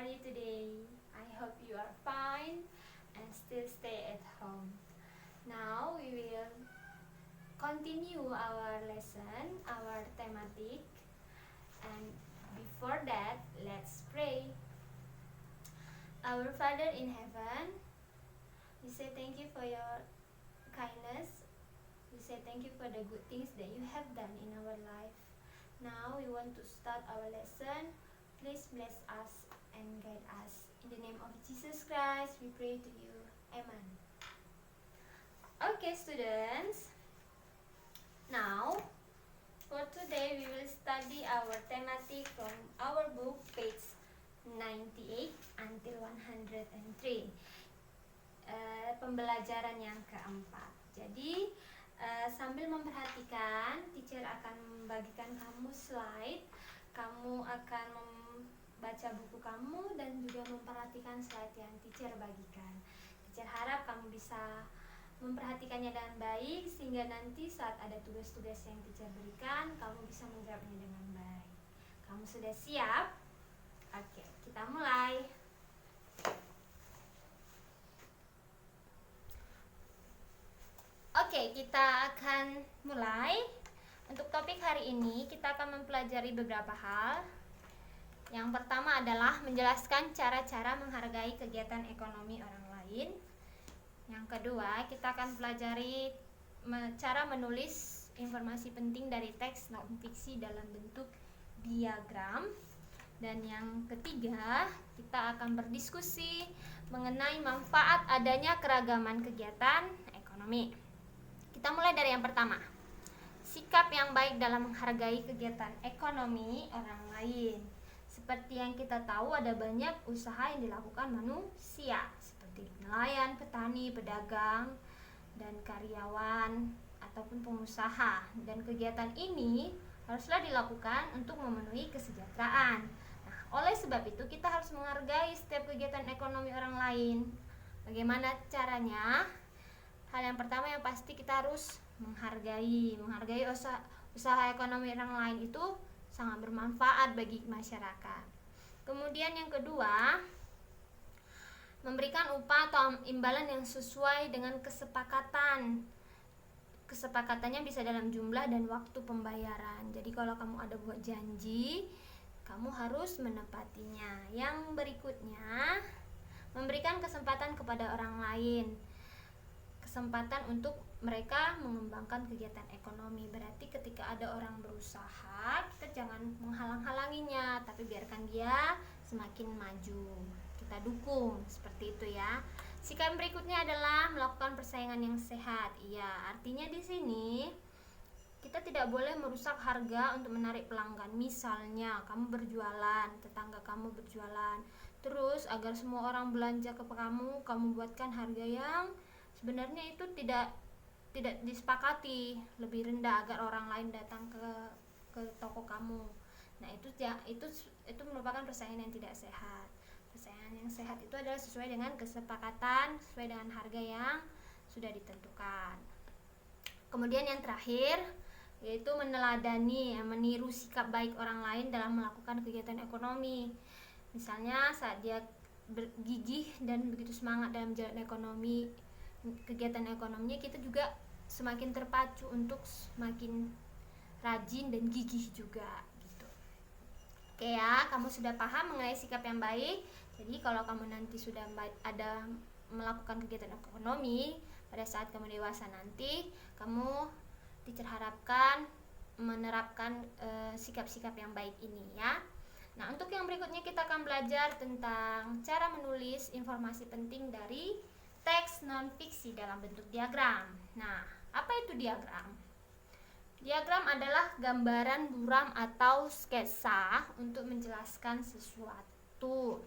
are you today? I hope you are fine and still stay at home. Now we will continue our lesson, our thematic, and before that, let's pray. Our Father in heaven, we say thank you for your kindness. We say thank you for the good things that you have done in our life. Now we want to start our lesson. Please bless us and guide us. In the name of Jesus Christ, we pray to you. Amen. Okay, students. Now, for today, we will study our thematic from our book, page 98 until 103. Pembelajaran yang keempat. Jadi, sambil memperhatikan, teacher akan membagikan kamu slide. Kamu akan membaca buku kamu dan juga memperhatikan slide yang teacher bagikan. Teacher harap kamu bisa memperhatikannya dengan baik sehingga nanti saat ada tugas-tugas yang teacher berikan, kamu bisa menjawabnya dengan baik. Kamu sudah siap? Oke, kita mulai. Oke, kita akan mulai. Untuk topik hari ini, kita akan mempelajari beberapa hal. Yang pertama adalah menjelaskan cara-cara menghargai kegiatan ekonomi orang lain. Yang kedua, kita akan pelajari cara menulis informasi penting dari teks non-fiksi dalam bentuk diagram. Dan yang ketiga, kita akan berdiskusi mengenai manfaat adanya keragaman kegiatan ekonomi. Kita mulai dari yang pertama. Sikap yang baik dalam menghargai kegiatan ekonomi orang lain. Seperti yang kita tahu, ada banyak usaha yang dilakukan manusia, seperti nelayan, petani, pedagang, dan karyawan ataupun pengusaha. Dan kegiatan ini haruslah dilakukan untuk memenuhi kesejahteraan. Nah, oleh sebab itu kita harus menghargai setiap kegiatan ekonomi orang lain. Bagaimana caranya? Hal yang pertama yang pasti kita harus menghargai usaha ekonomi orang lain itu sangat bermanfaat bagi masyarakat. Kemudian yang kedua, memberikan upah atau imbalan yang sesuai dengan kesepakatan. Kesepakatannya bisa dalam jumlah dan waktu pembayaran. Jadi kalau kamu ada buat janji, kamu harus menepatinya. Yang berikutnya, memberikan kesempatan kepada orang lain. Kesempatan untuk mereka mengembangkan kegiatan ekonomi. Berarti ketika ada orang berusaha, kita jangan menghalang-halanginya, tapi biarkan dia semakin maju. Kita dukung, seperti itu ya. Sikap berikutnya adalah melakukan persaingan yang sehat. Iya, artinya di sini kita tidak boleh merusak harga untuk menarik pelanggan. Misalnya, kamu berjualan, tetangga kamu berjualan. Terus agar semua orang belanja ke kamu buatkan harga yang sebenarnya itu tidak disepakati, lebih rendah agar orang lain datang ke toko kamu. Nah, itu merupakan persaingan yang tidak sehat. Persaingan yang sehat itu adalah sesuai dengan kesepakatan, sesuai dengan harga yang sudah ditentukan. Kemudian yang terakhir yaitu meneladani, meniru sikap baik orang lain dalam melakukan kegiatan ekonomi. Misalnya saat dia gigih dan begitu semangat dalam jalan ekonomi, kegiatan ekonominya, kita juga semakin terpacu untuk semakin rajin dan gigih juga gitu. Oke ya, kamu sudah paham mengenai sikap yang baik. Jadi kalau kamu nanti sudah ada melakukan kegiatan ekonomi, pada saat kamu dewasa nanti, kamu diharapkan menerapkan sikap-sikap yang baik ini ya. Nah, untuk yang berikutnya kita akan belajar tentang cara menulis informasi penting dari teks non-fiksi dalam bentuk diagram. Nah, apa itu diagram? Diagram adalah gambaran buram atau sketsa untuk menjelaskan sesuatu.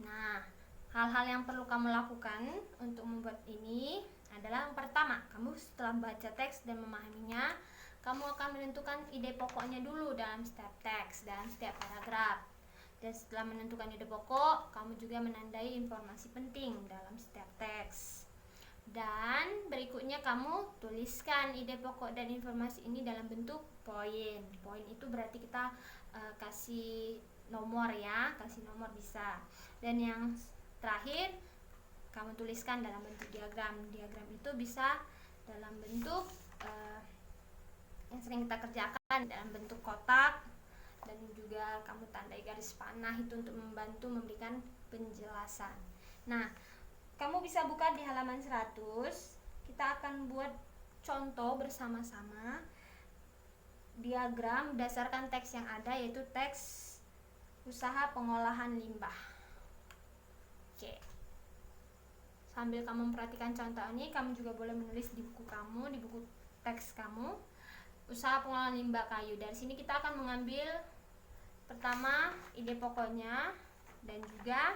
Nah, hal-hal yang perlu kamu lakukan untuk membuat ini adalah yang pertama, kamu setelah membaca teks dan memahaminya, kamu akan menentukan ide pokoknya dulu dalam setiap teks, dalam setiap paragraf. Dan setelah menentukan ide pokok, kamu juga menandai informasi penting dalam setiap teks. Dan berikutnya kamu tuliskan ide pokok dan informasi ini dalam bentuk poin. Poin itu berarti kita kasih nomor ya, kasih nomor bisa. Dan yang terakhir kamu tuliskan dalam bentuk diagram. Diagram itu bisa dalam bentuk yang sering kita kerjakan dalam bentuk kotak, dan juga kamu tandai garis panah itu untuk membantu memberikan penjelasan. Nah, kamu bisa buka di halaman 100. Kita akan buat contoh bersama-sama diagram berdasarkan teks yang ada, yaitu teks usaha pengolahan limbah. Oke. Sambil kamu memperhatikan contoh ini, kamu juga boleh menulis di buku kamu, di buku teks kamu, usaha pengolahan limbah kayu. Dari sini kita akan mengambil pertama ide pokoknya dan juga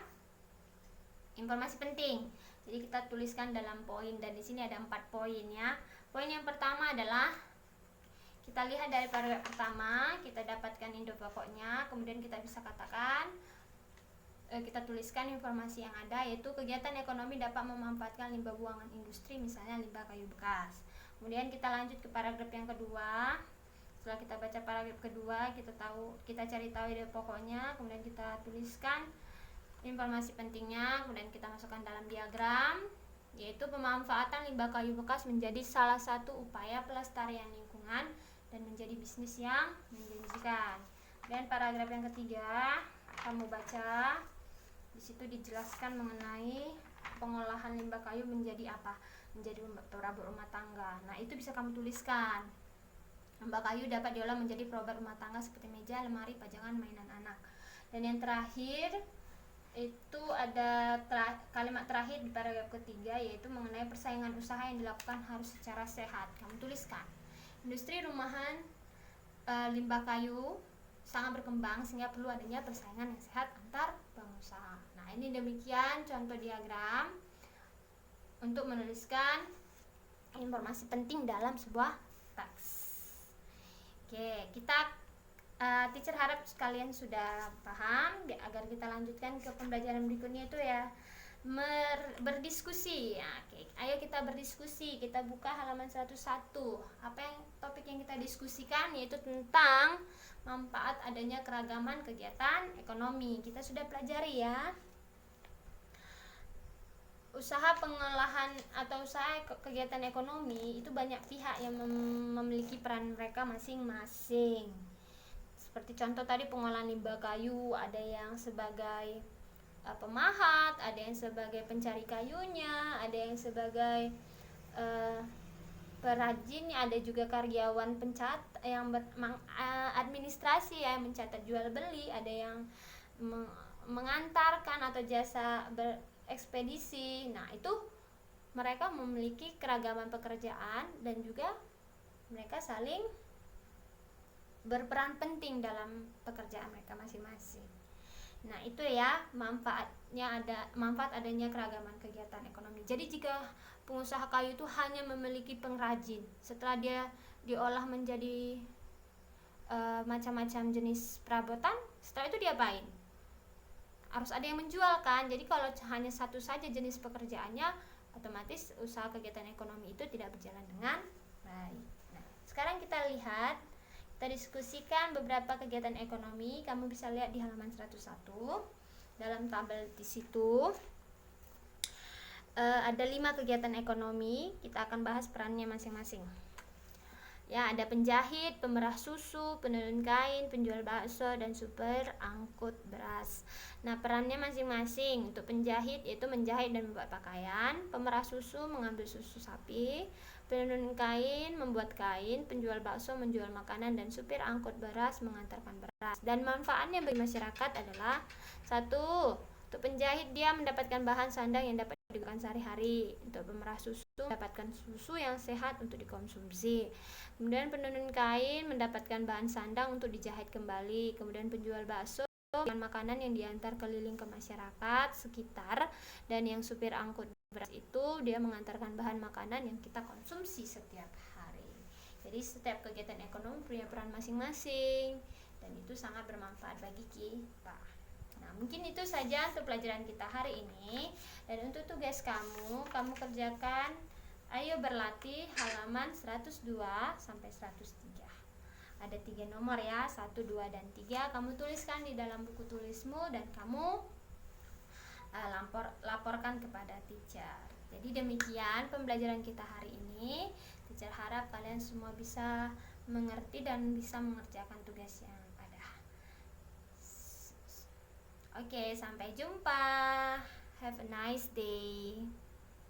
informasi penting. Jadi kita tuliskan dalam poin, dan di sini ada 4 poin ya. Poin yang pertama adalah kita lihat dari paragraf pertama, kita dapatkan ide pokoknya, kemudian kita bisa katakan, kita tuliskan informasi yang ada, yaitu kegiatan ekonomi dapat memanfaatkan limbah buangan industri, misalnya limbah kayu bekas. Kemudian kita lanjut ke paragraf yang kedua. Setelah kita baca paragraf kedua, kita cari tahu ide pokoknya, kemudian kita tuliskan informasi pentingnya, kemudian kita masukkan dalam diagram, yaitu pemanfaatan limbah kayu bekas menjadi salah satu upaya pelestarian lingkungan dan menjadi bisnis yang menjanjikan. Dan paragraf yang ketiga, kamu baca, di situ dijelaskan mengenai pengolahan limbah kayu menjadi apa? Menjadi perabot rumah tangga. Nah, itu bisa kamu tuliskan. Limbah kayu dapat diolah menjadi perabot rumah tangga seperti meja, lemari, pajangan, mainan anak. Dan yang terakhir itu ada kalimat terakhir di paragraf ketiga, yaitu mengenai persaingan usaha yang dilakukan harus secara sehat. Kamu tuliskan, industri rumahan limbah kayu sangat berkembang sehingga perlu adanya persaingan yang sehat antar pengusaha. Nah, ini demikian contoh diagram untuk menuliskan informasi penting dalam sebuah teks. Oke, teacher harap kalian sudah paham. Agar kita lanjutkan ke pembelajaran berikutnya itu ya berdiskusi ya. Oke, ayo kita berdiskusi. Kita buka halaman 101. Apa yang topik yang kita diskusikan, yaitu tentang manfaat adanya keragaman kegiatan ekonomi. Kita sudah pelajari ya. Usaha pengolahan atau usaha kegiatan ekonomi itu banyak pihak yang memiliki peran mereka masing-masing. Seperti contoh tadi pengolahan limbah kayu, ada yang sebagai pemahat, ada yang sebagai pencari kayunya, ada yang sebagai perajinnya, ada juga karyawan yang administrasi yang mencatat jual beli, ada yang mengantarkan atau jasa berekspedisi. Nah, itu mereka memiliki keragaman pekerjaan dan juga mereka saling berperan penting dalam pekerjaan mereka masing-masing. Nah, itu ya manfaat adanya keragaman kegiatan ekonomi. Jadi jika pengusaha kayu itu hanya memiliki pengrajin, setelah dia diolah menjadi macam-macam jenis perabotan, setelah itu diapain? Harus ada yang menjual kan. Jadi kalau hanya satu saja jenis pekerjaannya, otomatis usaha kegiatan ekonomi itu tidak berjalan dengan baik. Nah, sekarang kita lihat, kita diskusikan beberapa kegiatan ekonomi. Kamu bisa lihat di halaman 101. Dalam tabel di situ ada 5 kegiatan ekonomi. Kita akan bahas perannya masing-masing. Ya, ada penjahit, pemerah susu, penenun kain, penjual bakso, dan supir angkut beras. Nah, perannya masing-masing. Untuk penjahit yaitu menjahit dan membuat pakaian, pemerah susu mengambil susu sapi, penenun kain membuat kain, penjual bakso menjual makanan, dan supir angkut beras mengantarkan beras. Dan manfaatnya bagi masyarakat adalah: 1. Untuk penjahit, dia mendapatkan bahan sandang yang dapat digunakan sehari-hari. Untuk pemerah susu, mendapatkan susu yang sehat untuk dikonsumsi. Kemudian penenun kain mendapatkan bahan sandang untuk dijahit kembali. Kemudian penjual bakso dengan makanan yang diantar keliling ke masyarakat sekitar. Dan yang supir angkut beras itu dia mengantarkan bahan makanan yang kita konsumsi setiap hari. Jadi setiap kegiatan ekonomi punya peran masing-masing dan itu sangat bermanfaat bagi kita. Nah, mungkin itu saja untuk pelajaran kita hari ini. Dan untuk tugas kamu kerjakan, ayo berlatih halaman 102 sampai 103. Ada 3 nomor ya, 1, 2, dan 3. Kamu tuliskan di dalam buku tulismu dan kamu laporkan kepada teacher. Jadi demikian pembelajaran kita hari ini. Teacher harap kalian semua bisa mengerti dan bisa mengerjakan tugas yang ada. Oke, sampai jumpa. Have a nice day.